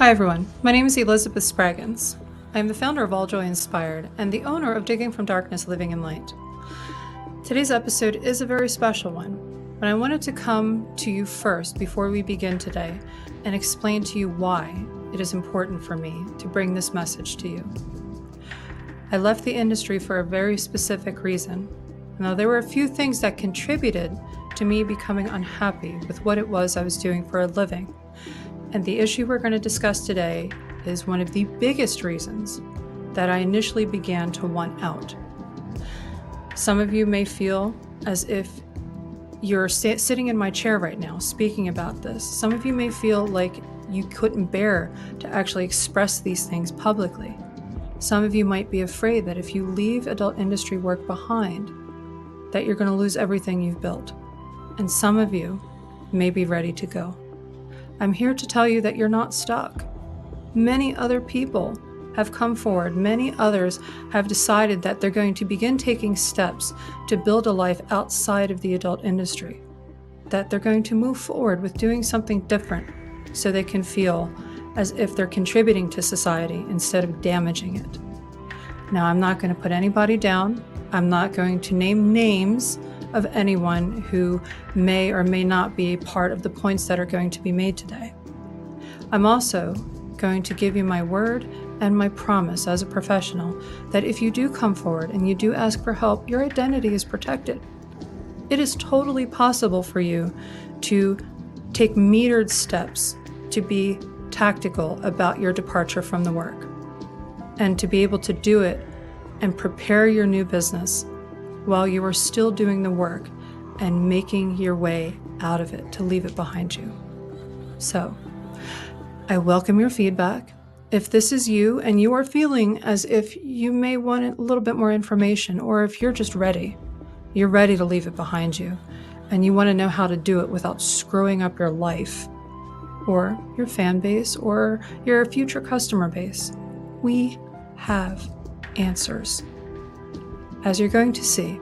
Hi everyone, my name is Elizabeth Spraggins. I am the founder of All Joy Inspired and the owner of Digging from Darkness, Living in Light. Today's episode is a very special one, but I wanted to come to you first before we begin today and explain to you why it is important for me to bring this message to you. I left the industry for a very specific reason. Now, there were a few things that contributed to me becoming unhappy with what it was I was doing for a living. And the issue we're going to discuss today is one of the biggest reasons that I initially began to want out. Some of you may feel as if you're sitting in my chair right now speaking about this. Some of you may feel like you couldn't bear to actually express these things publicly. Some of you might be afraid that if you leave adult industry work behind, that you're going to lose everything you've built. And some of you may be ready to go. I'm here to tell you that you're not stuck. Many other people have come forward. Many others have decided that they're going to begin taking steps to build a life outside of the adult industry, that they're going to move forward with doing something different so they can feel as if they're contributing to society instead of damaging it. Now, I'm not going to put anybody down. I'm not going to name names of anyone who may or may not be part of the points that are going to be made today. I'm also going to give you my word and my promise as a professional that if you do come forward and you do ask for help, your identity is protected. It is totally possible for you to take metered steps to be tactical about your departure from the work and to be able to do it and prepare your new business while you are still doing the work and making your way out of it to leave it behind you. So, I welcome your feedback. If this is you and you are feeling as if you may want a little bit more information, or if you're just ready, you're ready to leave it behind you, and you want to know how to do it without screwing up your life, or your fan base, or your future customer base, we have answers. As you're going to see,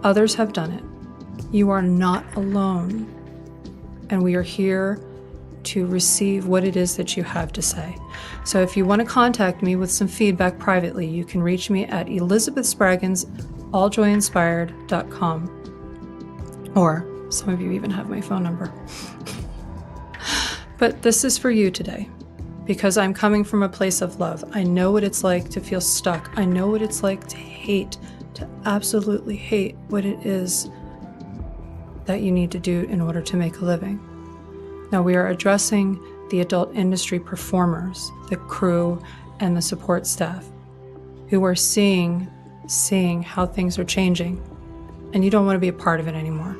others have done it. You are not alone. And we are here to receive what it is that you have to say. So if you want to contact me with some feedback privately, you can reach me at elizabethspraggins@alljoyinspired.com. Or some of you even have my phone number. But this is for you today, because I'm coming from a place of love. I know what it's like to feel stuck. I know what it's like to hate, to absolutely hate what it is that you need to do in order to make a living. Now, we are addressing the adult industry performers, the crew, and the support staff who are seeing how things are changing, and you don't want to be a part of it anymore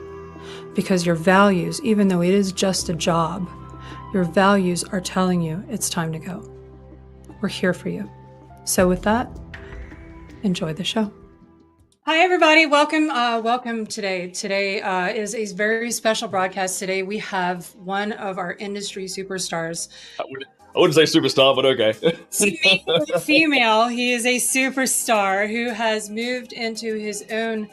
because your values, even though it is just a job, your values are telling you it's time to go. We're here for you. So with that, enjoy the show. Hi, everybody. Welcome today. Today is a very special broadcast. Today we have one of our industry superstars. I wouldn't say superstar, but okay. Female. He is a superstar who has moved into his own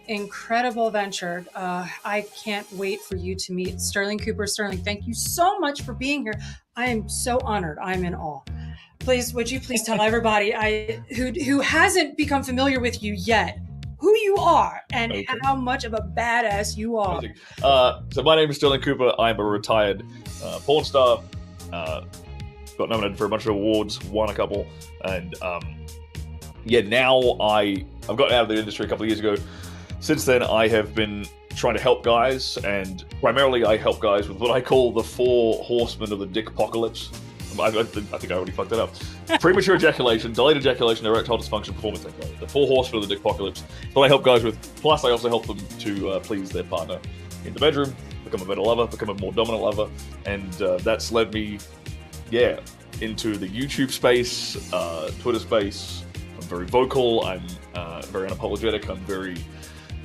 incredible venture. I can't wait for you to meet Stirling Cooper. Sterling, thank you so much for being here. I am so honored. I'm in awe. Please, would you please tell everybody who hasn't become familiar with you yet who you are and how much of a badass you are. So my name is Stirling Cooper. I'm a retired porn star. Got nominated for a bunch of awards, won a couple, and now I've gotten out of the industry a couple of years ago. Since then, I have been trying to help guys, and primarily I help guys with what I call the 4 horsemen of the dick-apocalypse. I think I already fucked that up. Premature ejaculation, delayed ejaculation, erectile dysfunction, performance anxiety. The 4 horsemen of the dick-apocalypse. That's what I help guys with. Plus, I also help them to please their partner in the bedroom, become a better lover, become a more dominant lover, and that's led me, into the YouTube space, Twitter space. I'm very vocal. I'm very unapologetic. I'm very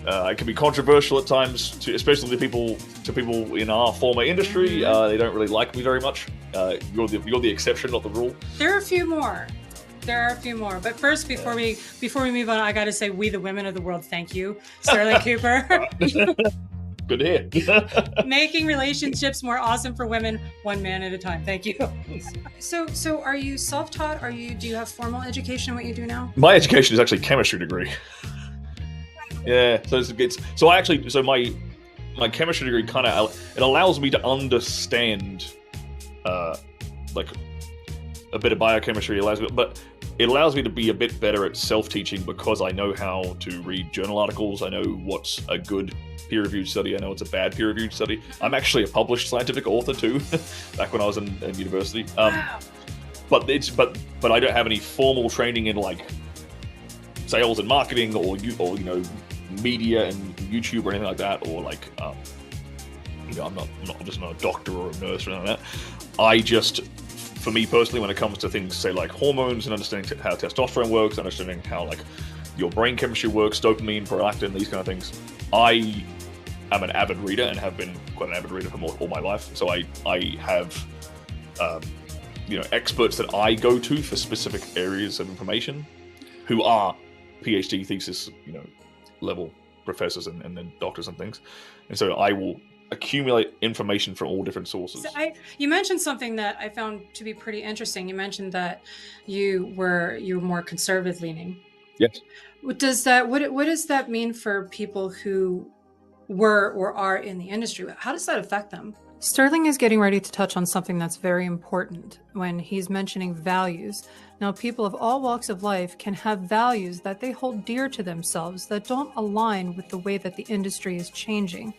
I can be controversial at times, especially to people in our former industry. They don't really like me very much. You're the exception, not the rule. There are a few more. But first, before we move on, I got to say, we the women of the world, thank you, Stirling Cooper. good to hear. Making relationships more awesome for women, one man at a time. Thank you. So are you self-taught? Do you have formal education in what you do now? My education is actually a chemistry degree. Yeah, so my chemistry degree kind of, it allows me to understand like a bit of biochemistry, but it allows me to be a bit better at self-teaching because I know how to read journal articles. I know what's a good peer-reviewed study. I know it's a bad peer-reviewed study. I'm actually a published scientific author too, back when I was in university. Wow. But I don't have any formal training in like sales and marketing or media and YouTube or anything like that, or like I'm not just not a doctor or a nurse or anything like that. I just, for me personally, when it comes to things, say like hormones and understanding how testosterone works, understanding how like your brain chemistry works, dopamine, prolactin, these kind of things, I am an avid reader and have been quite an avid reader for all my life. So I have experts that I go to for specific areas of information, who are PhD thesis level professors and then doctors and things, and so I will accumulate information from all different sources. So you mentioned something that I found to be pretty interesting. You mentioned that you were more conservative leaning. Yes. What does that mean for people who were or are in the industry? How does that affect them? Stirling is getting ready to touch on something that's very important when he's mentioning values. Now, people of all walks of life can have values that they hold dear to themselves that don't align with the way that the industry is changing.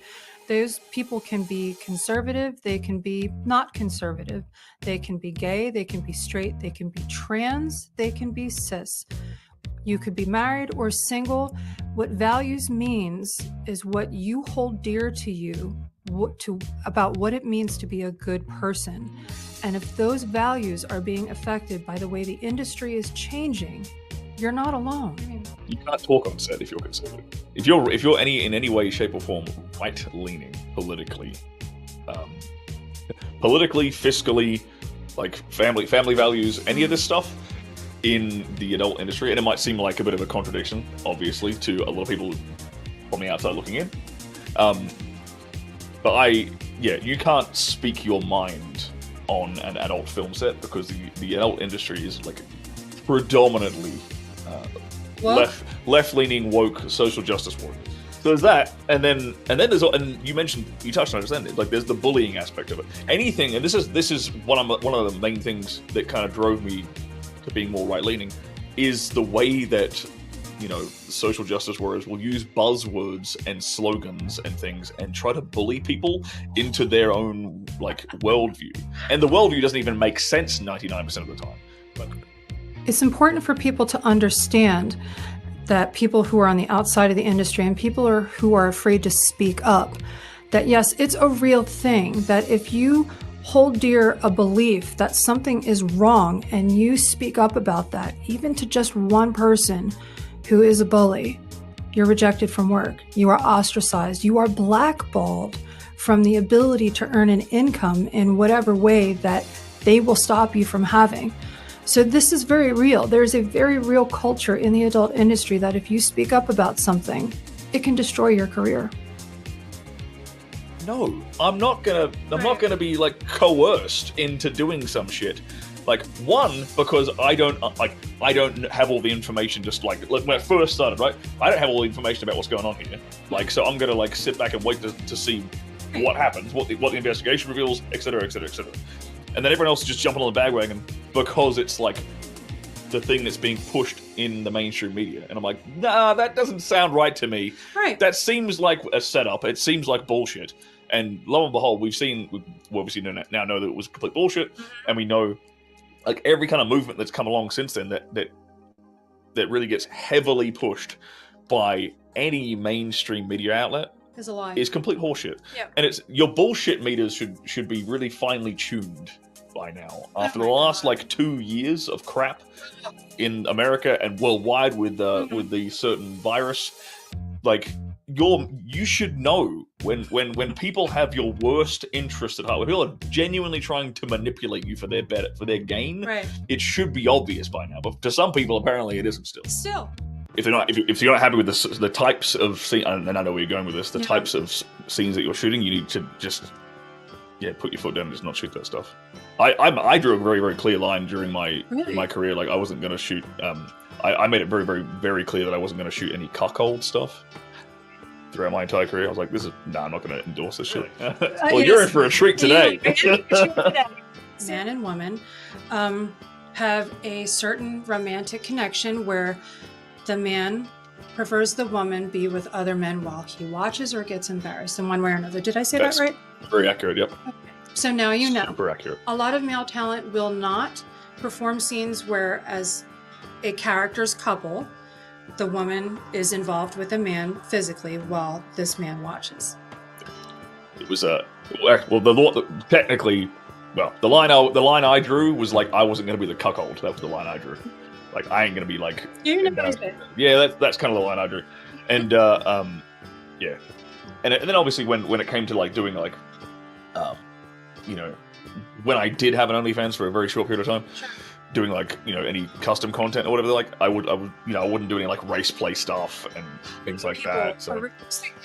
Those people can be conservative, they can be not conservative, they can be gay, they can be straight, they can be trans, they can be cis. You could be married or single. What values means is what you hold dear to you, about what it means to be a good person. And if those values are being affected by the way the industry is changing, you're not alone. You can't talk on set if you're conservative. If you're in any way, shape, or form right-leaning politically, fiscally, like family values, any of this stuff in the adult industry, and it might seem like a bit of a contradiction, obviously, to a lot of people from the outside looking in. But you can't speak your mind on an adult film set because the adult industry is like predominantly left-leaning, woke, social justice woke. So there's that, and then you touched on it just then. Like there's the bullying aspect of it. Anything, and this is one of the main things that kind of drove me to being more right-leaning, is the way that social justice warriors will use buzzwords and slogans and things and try to bully people into their own like worldview, and the worldview doesn't even make sense 99% of the time. But it's important for people to understand that people who are on the outside of the industry and people who are afraid to speak up, that yes, it's a real thing, that if you hold dear a belief that something is wrong and you speak up about that, even to just one person who is a bully, you're rejected from work, you are ostracized, you are blackballed from the ability to earn an income in whatever way that they will stop you from having. So this is very real. There's a very real culture in the adult industry that if you speak up about something, it can destroy your career. No, I'm not gonna be like coerced into doing some shit. Like, one, because I don't have all the information. Just like when I first started, right? I don't have all the information about what's going on here. Like, so I'm gonna like sit back and wait to see what happens, what the investigation reveals, etc., etc., etc. And then everyone else is just jumping on the bandwagon because it's like the thing that's being pushed in the mainstream media. And I'm like, nah, that doesn't sound right to me. Right. That seems like a setup. It seems like bullshit. And lo and behold, we obviously now know that it was complete bullshit, and we know like every kind of movement that's come along since then that really gets heavily pushed by any mainstream media outlet is a lie. Is complete horseshit. Yeah. And it's your bullshit meters should be really finely tuned by now. After the last like 2 years of crap in America and worldwide with the certain virus, like you should know when people have your worst interest at heart, when people are genuinely trying to manipulate you for their gain, right. It should be obvious by now. But to some people, apparently, it isn't still. if you're not happy with the types of scene, and I know where you're going with this, the types of scenes that you're shooting, you need to just put your foot down and just not shoot that stuff. I drew a very, very clear line during my career. Like I wasn't going to shoot. I made it very, very, very clear that I wasn't going to shoot any cuckold stuff throughout my entire career. I was like, I'm not going to endorse this shit. Well, you're in for a treat today. Man and woman have a certain romantic connection where the man prefers the woman be with other men while he watches or gets embarrassed in one way or another. Did I say that right? Very accurate, yep. Okay. So now you know. Super accurate. A lot of male talent will not perform scenes where, as a character's couple, the woman is involved with a man physically while this man watches. It was the line I drew was like I wasn't going to be the cuckold. That was the line I drew. Like I ain't going to be like. Yeah, that's kind of the line I drew, and yeah, and then obviously when it came to like doing like, when I did have an OnlyFans for a very short period of time. Sure. Doing like any custom content or whatever, like I wouldn't do any like race play stuff and things like that. So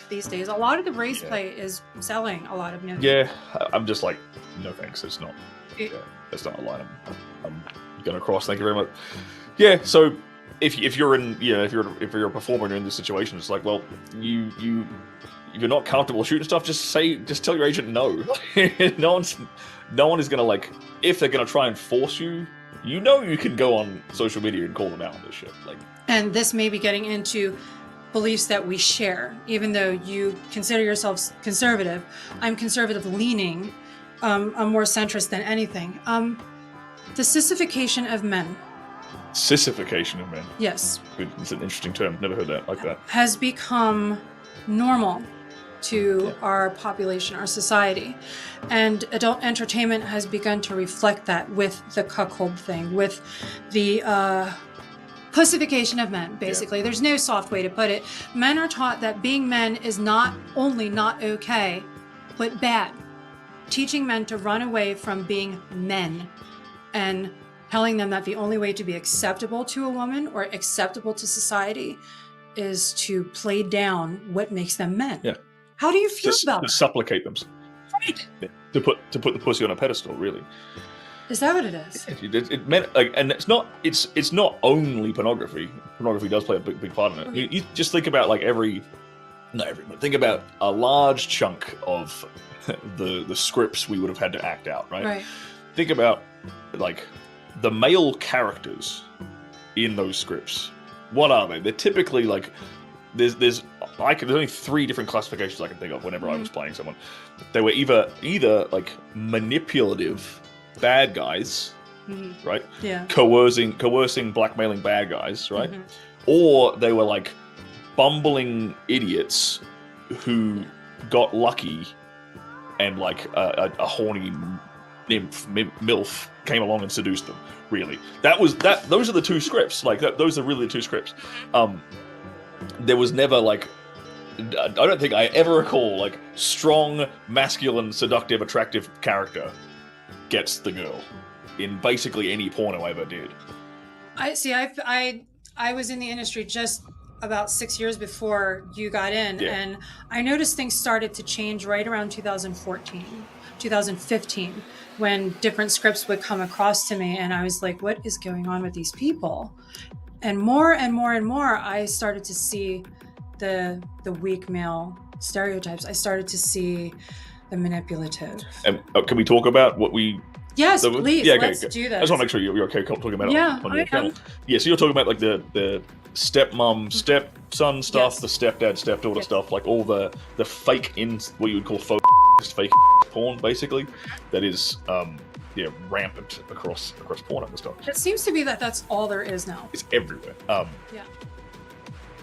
these days, a lot of the race play is selling a lot of new. Yeah, I'm just like, no thanks. It's not. That's not a line I'm gonna cross. Thank you very much. Yeah. So if you're in if you're a performer and you're in this situation, it's like, well, if you're not comfortable shooting stuff, just tell your agent no. No one is gonna like, if they're gonna try and force you. You can go on social media and call them out on this shit. Like, and this may be getting into beliefs that we share. Even though you consider yourselves conservative, I'm conservative leaning. I'm more centrist than anything. The sissification of men. Sissification of men? Yes. Good. It's an interesting term. Never heard that like that. Has become normal to our population, our society. And adult entertainment has begun to reflect that with the cuckold thing, with the pussification of men, basically. There's no soft way to put it. Men are taught that being men is not only not okay, but bad. Teaching men to run away from being men and telling them that the only way to be acceptable to a woman or acceptable to society is to play down what makes them men. Yeah. How do you feel about that? To supplicate them. Right. Yeah. To put the pussy on a pedestal, really. Is that what it is? Yeah, it meant like, and it's not only pornography. Pornography does play a big part in it. Okay. You just think about like think about a large chunk of the scripts we would have had to act out, right? Right. Think about like the male characters in those scripts. What are they? They're typically like there's only 3 different classifications I can think of whenever I was playing someone. They were either like manipulative bad guys, right? Yeah. Coercing, blackmailing bad guys, right? Mm-hmm. Or they were like bumbling idiots who got lucky and like a horny nymph, MILF came along and seduced them. Really, those are the 2 scripts. Like those are really the 2 scripts. There was never like, I don't think I ever recall like strong, masculine, seductive, attractive character gets the girl in basically any porno I ever did. I was in the industry just about 6 years before you got in, and I noticed things started to change right around 2014, 2015, when different scripts would come across to me, and I was like, what is going on with these people? And more and more and more, I started to see the weak male stereotypes. I started to see the manipulative. And can we talk about what we... Yes, please. Yeah, okay, let's do this. I just want to make sure you're okay talking about it on your channel. Am. Yeah, so you're talking about like the stepmom, stepson stuff, the stepdad, stepdaughter stuff, like all the fake what you would call fake porn, basically, that is rampant across porn and stuff. It seems to be that's all there is now. It's everywhere.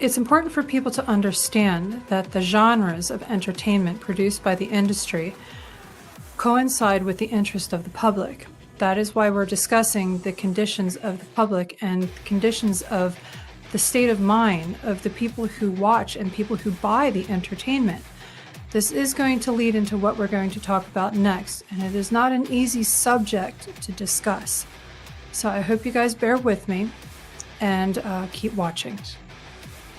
It's important for people to understand that the genres of entertainment produced by the industry coincide with the interest of the public. That is why we're discussing the conditions of the public and conditions of the state of mind of the people who watch and people who buy the entertainment. This is going to lead into what we're going to talk about next, and it is not an easy subject to discuss. So I hope you guys bear with me and keep watching.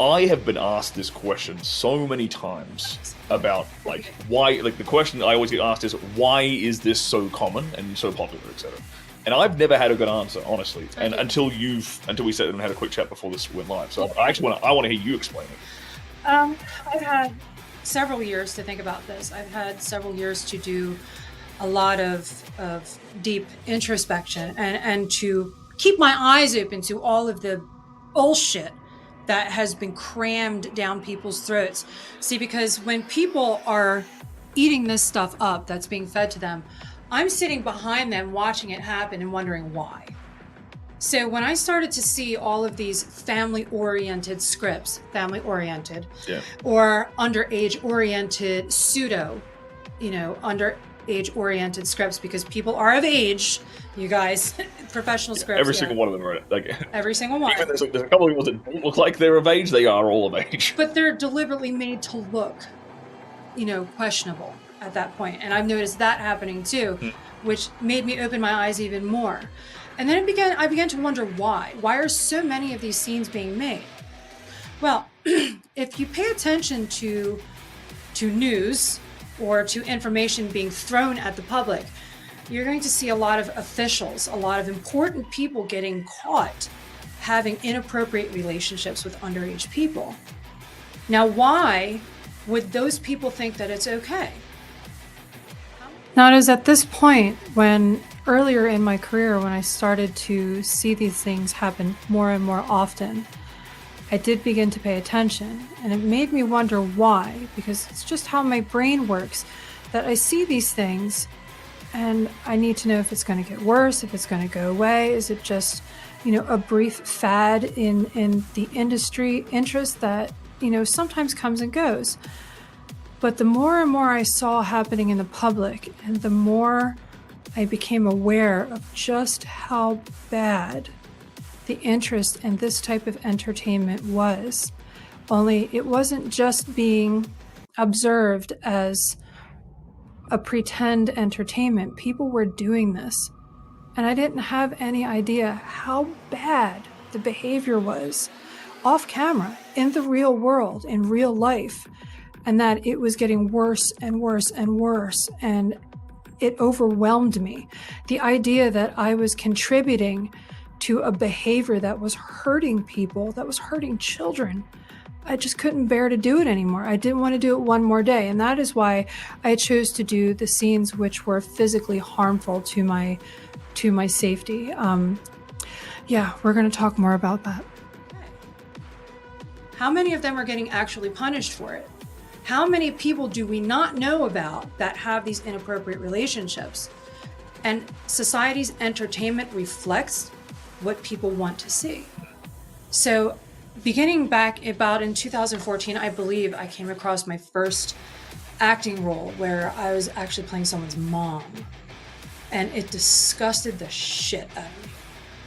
I have been asked this question so many times about like why, like the question I always get asked is why is this so common and so popular, etc. And I've never had a good answer, honestly, and until we sat and had a quick chat before this went live. So I actually want to hear you explain it. I've had several years to think about this. I've had several years to do a lot of deep introspection and to keep my eyes open to all of the bullshit that has been crammed down people's throats. See, because when people are eating this stuff up that's being fed to them, I'm sitting behind them watching it happen and wondering why. So when I started to see all of these family-oriented scripts, family-oriented, or underage-oriented pseudo, underage-oriented scripts, because people are of age, you guys, professional scripts. Every single one of them, right? Like every single one. Even there's a couple of people that don't look like they're of age. They are all of age. But they're deliberately made to look, questionable at that point. And I've noticed that happening too, which made me open my eyes even more. And then I began to wonder why. Why are so many of these scenes being made? Well, if you pay attention to news or to information being thrown at the public, you're going to see a lot of officials, a lot of important people getting caught having inappropriate relationships with underage people. Now, why would those people think that it's okay? Now, it is at this point when earlier in my career, when I started to see these things happen more and more often, I did begin to pay attention, and it made me wonder why, because it's just how my brain works, that I see these things and I need to know if it's going to get worse, if it's going to go away. Is it just, a brief fad in the industry interest that, sometimes comes and goes. But the more and more I saw happening in the public, and the more I became aware of just how bad the interest in this type of entertainment was. Only it wasn't just being observed as a pretend entertainment. People were doing this, and I didn't have any idea how bad the behavior was off camera, in the real world, in real life, and that it was getting worse and worse and worse, and it overwhelmed me. The idea that I was contributing to a behavior that was hurting people, that was hurting children, I just couldn't bear to do it anymore. I didn't want to do it one more day, and that is why I chose to do the scenes which were physically harmful to my safety. We're going to talk more about that. How many of them are getting actually punished for it? How many people do we not know about that have these inappropriate relationships? And society's entertainment reflects what people want to see. So beginning back about in 2014, I believe I came across my first acting role where I was actually playing someone's mom. And it disgusted the shit out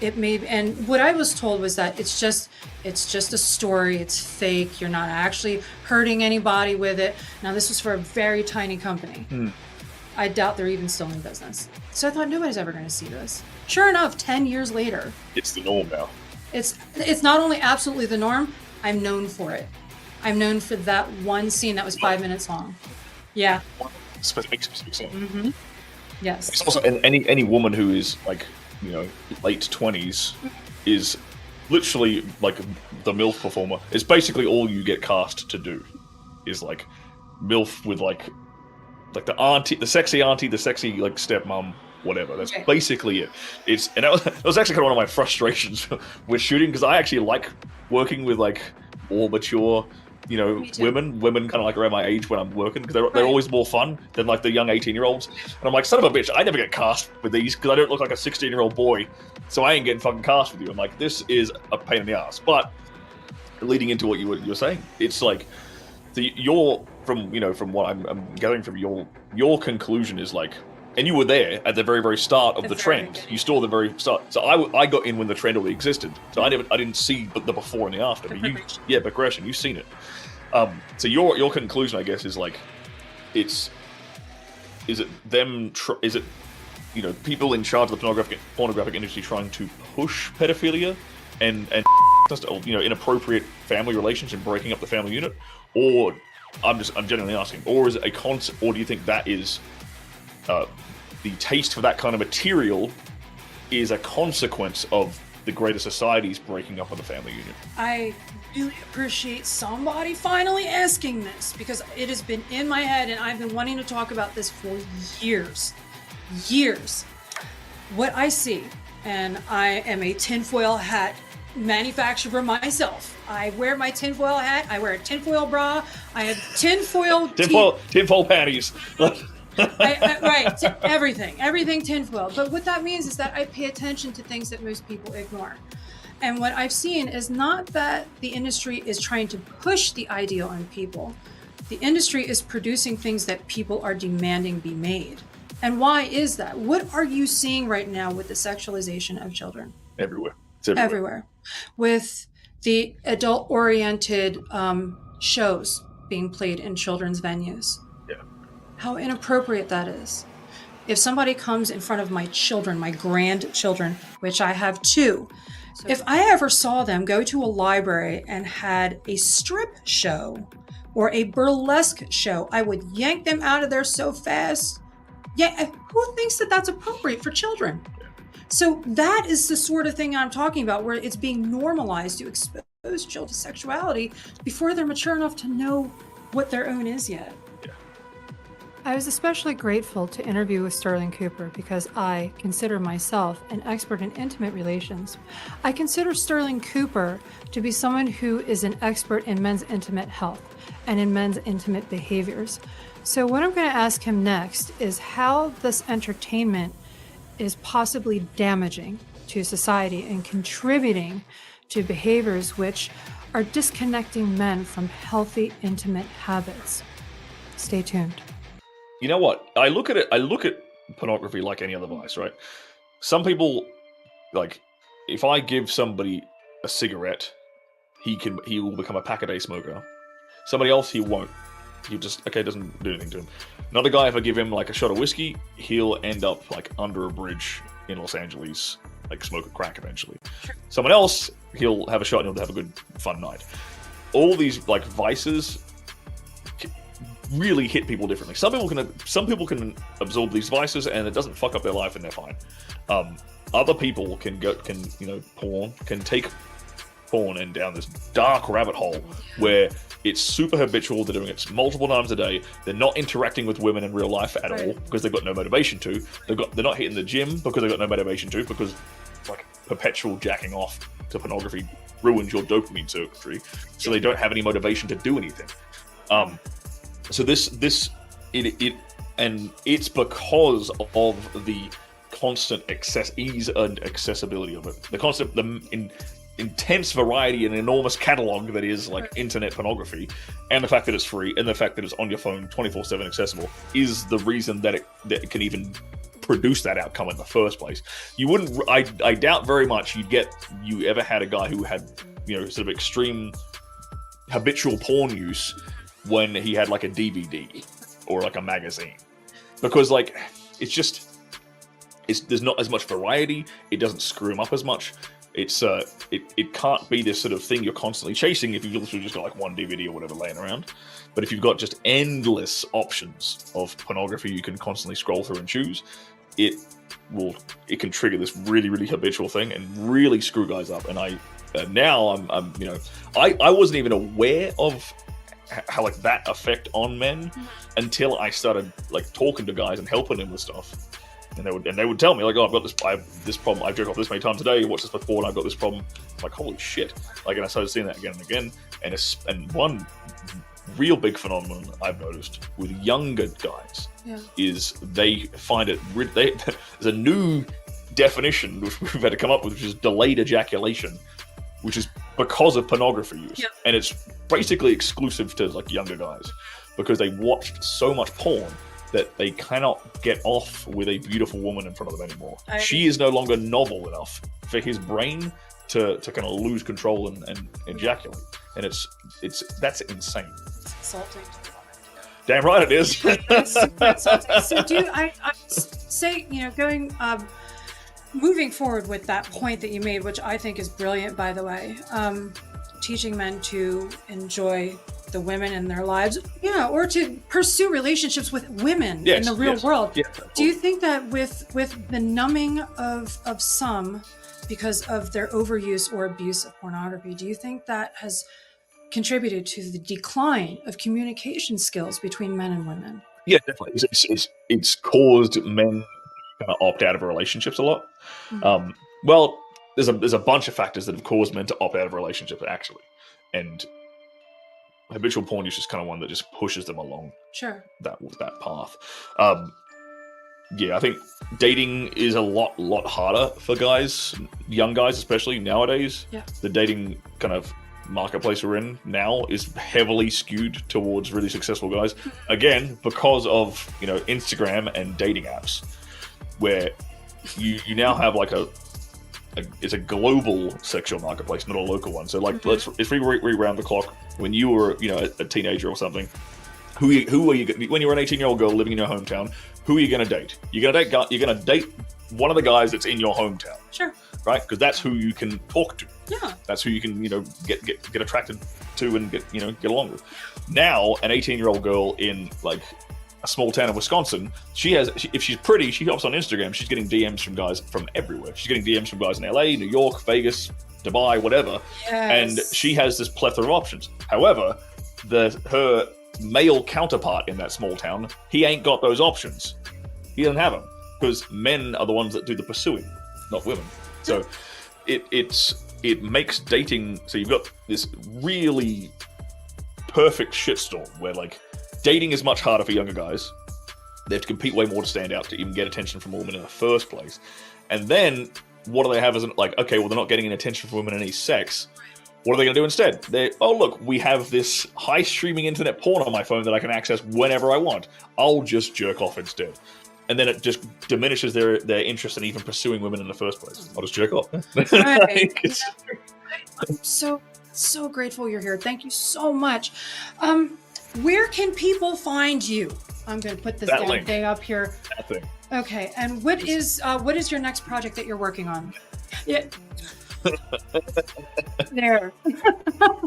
of me. And what I was told was that it's just a story, it's fake, you're not actually hurting anybody with it. Now, this was for a very tiny company. I doubt they're even still in business. So I thought nobody's ever going to see this. Sure enough, 10 years later, it's the norm now. It's not only absolutely the norm, I'm known for it. I'm known for that one scene that was 5 minutes long. Yeah. Makes specific sense. Mm-hmm. Yes. It's also any woman who is like, late 20s is literally like the MILF performer. It's basically all you get cast to do is like MILF with like the auntie, the sexy auntie, the sexy like stepmom, whatever. That's basically it. That was actually kind of one of my frustrations with shooting, because I actually like working with like more mature, women kind of like around my age when I'm working, because they're always more fun than like the young 18-year-olds. And I'm like, son of a bitch, I never get cast with these because I don't look like a 16-year-old boy, so I ain't getting fucking cast with you. I'm like, this is a pain in the ass. But leading into what you were saying, it's like from what I'm gathering from your conclusion is like, and you were there at the very, very start of the trend. You saw the very start. So I got in when the trend already existed. So I didn't see the before and the after. Progression. You've seen it. So your conclusion, I guess, is like, is it people in charge of the pornographic industry trying to push pedophilia and inappropriate family relations and breaking up the family unit, or I'm genuinely asking, or is it or do you think that is the taste for that kind of material is a consequence of the greater society's breaking up of the family unit? I really appreciate somebody finally asking this, because it has been in my head and I've been wanting to talk about this for years. What I see, and I am a tinfoil hat manufacturer myself. I wear my tinfoil hat, I wear a tinfoil bra, I have tinfoil panties. Everything tinfoil. But what that means is that I pay attention to things that most people ignore. And what I've seen is not that the industry is trying to push the ideal on people. The industry is producing things that people are demanding be made. And why is that? What are you seeing right now with the sexualization of children? Everywhere. It's everywhere. With the adult-oriented shows being played in children's venues. Yeah. How inappropriate that is. If somebody comes in front of my children, my grandchildren, which I have two, if I ever saw them go to a library and had a strip show or a burlesque show, I would yank them out of there so fast. Yeah, who thinks that that's appropriate for children? So that is the sort of thing I'm talking about, where it's being normalized to expose children to sexuality before they're mature enough to know what their own is yet. I was especially grateful to interview with Stirling Cooper because I consider myself an expert in intimate relations. I consider Stirling Cooper to be someone who is an expert in men's intimate health and in men's intimate behaviors. So what I'm going to ask him next is how this entertainment is possibly damaging to society and contributing to behaviors which are disconnecting men from healthy, intimate habits. Stay tuned. You know what? I look at pornography like any other vice, right? Some people, like, if I give somebody a cigarette, he will become a pack-a-day smoker. Somebody else, he won't. He just, doesn't do anything to him. Another guy, if I give him, like, a shot of whiskey, he'll end up, like, under a bridge in Los Angeles, like, smoking crack eventually. Someone else, he'll have a shot and he'll have a good, fun night. All these, like, vices really hit people differently. Some people can absorb these vices and it doesn't fuck up their life and they're fine. Other people can take porn and down this dark rabbit hole where it's super habitual. They're doing it multiple times a day. They're not interacting with women in real life at all because they've got no motivation to. They're not hitting the gym because they've got no motivation to, because like perpetual jacking off to pornography ruins your dopamine circuitry. So they don't have any motivation to do anything. So it's because of the constant ease and accessibility of it, the intense variety and enormous catalog that is like internet pornography, and the fact that it's free and the fact that it's on your phone 24/7 accessible is the reason that it can even produce that outcome in the first place. You wouldn't. I doubt very much you ever had a guy who had sort of extreme habitual porn use when he had like a DVD or like a magazine, because like there's not as much variety. It doesn't screw him up as much. It can't be this sort of thing you're constantly chasing if you've literally just got like one DVD or whatever laying around. But if you've got just endless options of pornography you can constantly scroll through and choose, it can trigger this really, really habitual thing and really screw guys up. And I wasn't even aware of how like that effect on men until I started like talking to guys and helping them with stuff, and they would tell me like, oh, I have this problem, I jerk off this many times a day, watch this before, and I've got this problem. I'm like, holy shit. Like, and I started seeing that again and again, and one real big phenomenon I've noticed with younger guys is they find it there's a new definition which we've had to come up with, which is delayed ejaculation, which is because of pornography use. Yep. And it's basically exclusive to like younger guys because they watched so much porn that they cannot get off with a beautiful woman in front of them anymore. She is no longer novel enough for his brain to kind of lose control and ejaculate. And that's insane. It's insulting to the woman. Damn right it is. It's super insulting. So I say, going moving forward with that point that you made, which I think is brilliant, by the way, teaching men to enjoy the women in their lives, or to pursue relationships with women in the real world. Yeah, do you think that with the numbing of some because of their overuse or abuse of pornography, do you think that has contributed to the decline of communication skills between men and women? Yeah, definitely. It's caused men kind of opt out of relationships a lot. Mm-hmm. Well, there's a bunch of factors that have caused men to opt out of relationships, actually, and habitual porn use is kind of one that just pushes them along that path. I think dating is a lot harder for guys, young guys especially nowadays. Yeah. The dating kind of marketplace we're in now is heavily skewed towards really successful guys. Again, because of Instagram and dating apps, where you now have like it's a global sexual marketplace, not a local one. So like, if we reround the clock, when you were a teenager or something, who are you when you're an 18-year-old girl living in your hometown? Who are you going to date? You're going to date one of the guys that's in your hometown. Sure. Right? Because that's who you can talk to. Yeah. That's who you can get attracted to and get along with. Now, an 18-year-old girl in like a small town in Wisconsin, if she's pretty, she hops on Instagram. She's getting DMs from guys from everywhere. She's getting DMs from guys in LA, New York, Vegas, Dubai, whatever. Yes. And she has this plethora of options. However, her male counterpart in that small town, he ain't got those options. He doesn't have them because men are the ones that do the pursuing, not women. So it makes dating. So you've got this really perfect shitstorm where like dating is much harder for younger guys. They have to compete way more to stand out to even get attention from women in the first place. And then what do they have as okay, well, they're not getting any attention from women in any sex. What are they going to do instead? Look, we have this high streaming internet porn on my phone that I can access whenever I want. I'll just jerk off instead. And then it just diminishes their interest in even pursuing women in the first place. I'll just jerk off. Right. I'm so grateful you're here. Thank you so much. Where can people find you? I'm going to put this damn thing up here. That thing. Okay. And what is your next project that you're working on? Yeah. There.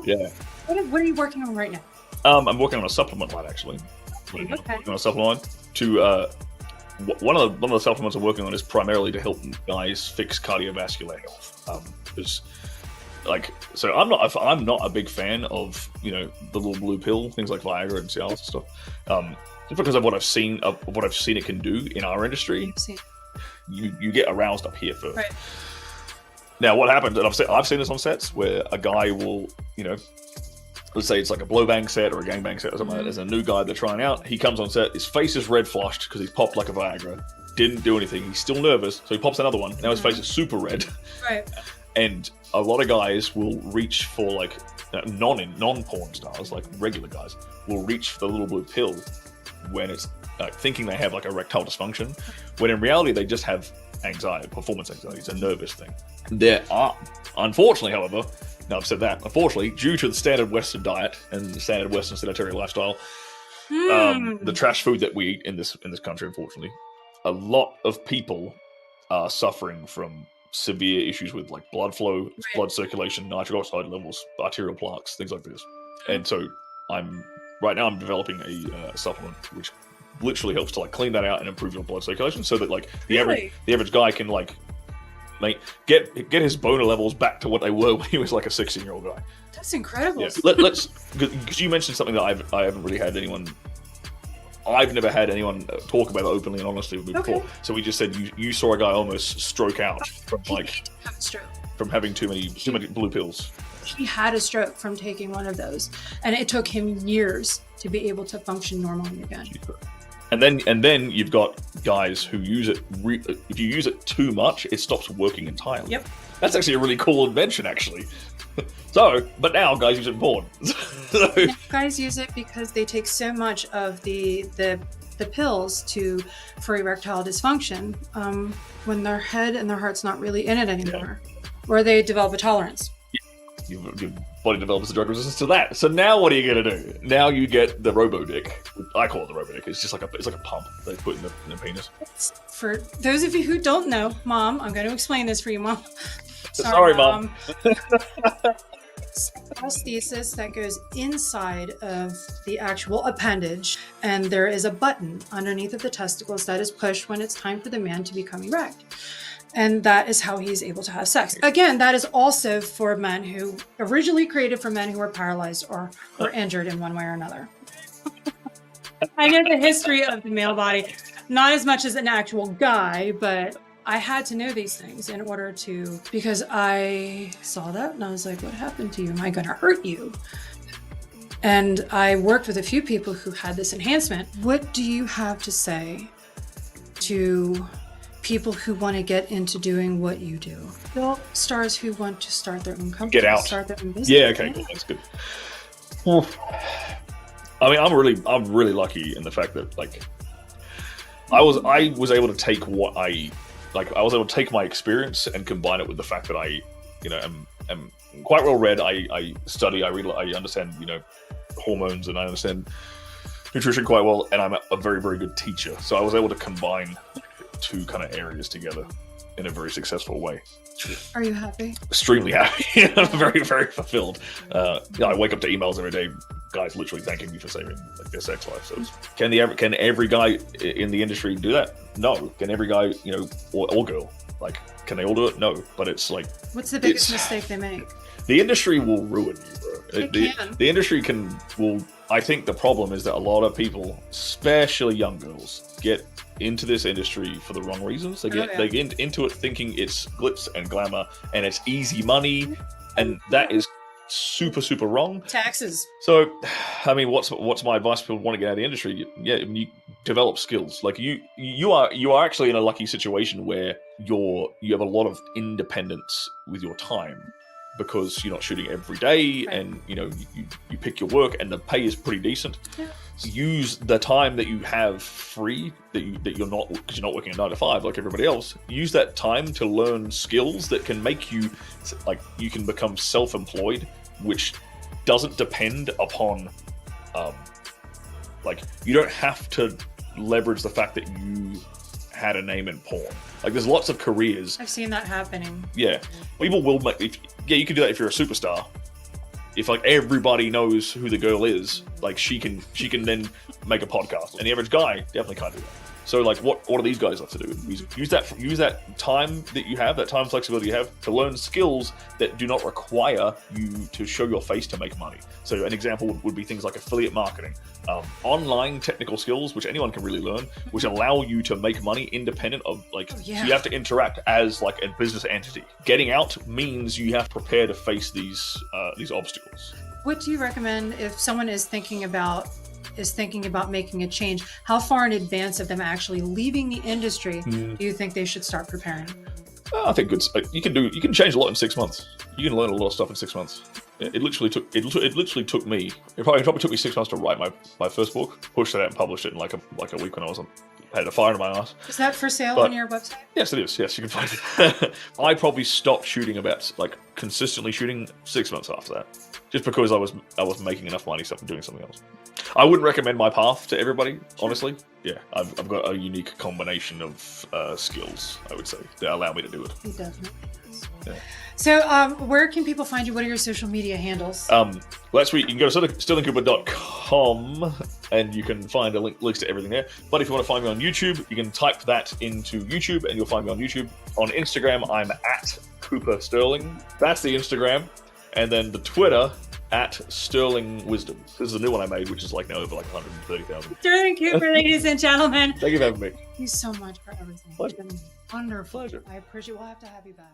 Yeah. What are you working on right now? I'm working on a supplement line, actually. Okay. Working on a supplement line to one of the supplements I'm working on is primarily to help guys fix cardiovascular health. Because so I'm not a big fan of the little blue pill, things like Viagra and Cialis and stuff. Just because of what I've seen it can do in our industry. You get aroused up here first. Right. Now, what happens, and I've seen this on sets where a guy will, let's say it's like a blowbang set or a gangbang set or something like that. There's a new guy they're trying out. He comes on set, his face is red flushed because he's popped like a Viagra. Didn't do anything. He's still nervous, so he pops another one. Now his face is super red. Right. And a lot of guys will reach for like non-porn stars, like regular guys, will reach for the little blue pill when it's thinking they have like erectile dysfunction, when in reality they just have anxiety, performance anxiety. It's a nervous thing. There are, unfortunately, however, now I've said that, unfortunately, due to the standard Western diet and the standard Western sedentary lifestyle, the trash food that we eat in this country, unfortunately, a lot of people are suffering from severe issues with like blood flow, blood circulation, nitric oxide levels, arterial plaques, things like this. And so I'm developing a supplement which literally helps to like clean that out and improve your blood circulation, so that like the average guy can like get his boner levels back to what they were when he was like a 16-year-old guy. That's incredible. Yeah. Let's, because you mentioned something that I haven't really had anyone. I've never had anyone talk about it openly and honestly with me before. So we just said you saw a guy almost stroke out from from having too many blue pills. He had a stroke from taking one of those, and it took him years to be able to function normally again. And then you've got guys who use it. If you use it too much, it stops working entirely. Yep. That's actually a really cool invention, actually. But now guys use it in porn. Guys use it because they take so much of the pills for erectile dysfunction when their head and their heart's not really in it anymore, or they develop a tolerance. your body develops a drug resistance to that. So now what are you going to do? Now you get the robo-dick. I call it the robo-dick. It's just like a pump they put in the penis. For those of you who don't know, Mom, I'm going to explain this for you, Mom. Sorry, Mom. It's a prosthesis that goes inside of the actual appendage, and there is a button underneath of the testicles that is pushed when it's time for the man to become erect. And that is how he's able to have sex. Again, that is also for men who originally created for men who were paralyzed or injured in one way or another. I know the history of the male body, not as much as an actual guy, but I had to know these things in order to, because I saw that and I was like, what happened to you? Am I going to hurt you? And I worked with a few people who had this enhancement. What do you have to say to people who want to get into doing what you do? Stars who want to start their own company, get out, start their own business. Yeah, okay, cool. That's good. Well, I mean, I'm really lucky in the fact that like I was able to take what I was able to take my experience and combine it with the fact that I, am quite well read. I study, I read, I understand, hormones, and I understand nutrition quite well, and I'm a very, very good teacher. So I was able to combine two kind of areas together in a very successful way. Are you happy? Extremely happy. I'm very, very fulfilled. I wake up to emails every day, guys literally thanking me for saving like their sex life. So can every guy in the industry do that? No. Can every guy, or girl, like, can they all do it? No. But it's like, what's the biggest mistake they make? The industry will ruin you, bro. The industry will. I think the problem is that a lot of people, especially young girls, get into this industry for the wrong reasons. They get into it thinking it's glitz and glamour and it's easy money, and that is super, super wrong. Taxes. So, I mean, what's my advice to people who want to get out of the industry? You develop skills. Like you are actually in a lucky situation where you have a lot of independence with your time, because you're not shooting every day, right. And you pick your work, and the pay is pretty decent. Yeah. Use the time that you have free, that you're not, because you're not working a 9 to 5 like everybody else. Use that time to learn skills that can make you, like, you can become self-employed, which doesn't depend upon, like, you don't have to leverage the fact that you had a name in porn. Like, there's lots of careers. I've seen that happening. Yeah, people will make. You can do that if you're a superstar. If like everybody knows who the girl is, like she can then make a podcast. And the average guy definitely can't do that. So like, what do these guys have to do? Use that time that you have, that time flexibility you have, to learn skills that do not require you to show your face to make money. So an example would be things like affiliate marketing, online technical skills, which anyone can really learn, which allow you to make money independent of like. So you have to interact as like a business entity. Getting out means you have to prepare to face these obstacles. What do you recommend if someone is thinking about making a change? How far in advance of them actually leaving the industry do you think they should start preparing? I think you can change a lot in 6 months. You can learn a lot of stuff in 6 months. It literally took me. It probably took me 6 months to write my first book. Pushed it out and published it in like a week when I had a fire in my ass. Is that for sale on your website? Yes, it is. Yes, you can find it. I probably stopped shooting consistently shooting 6 months after that, just because I was making enough money doing something else. I wouldn't recommend my path to everybody, honestly. Yeah, I've got a unique combination of skills, I would say, that allow me to do it. He definitely does. Yeah. So, where can people find you? What are your social media handles? Well, that's where you can go to stirlingcooper.com, and you can find links to everything there. But if you want to find me on YouTube, you can type that into YouTube, and you'll find me on YouTube. On Instagram, I'm at Cooper Stirling. That's the Instagram. And then the Twitter, at Stirling Wisdom. This is a new one I made, which is like now over like 130,000. Stirling Cooper, ladies and gentlemen. Thank you for having me. Thank you so much for everything. Pleasure. It's been wonderful. Pleasure. I appreciate. We'll have to have you back.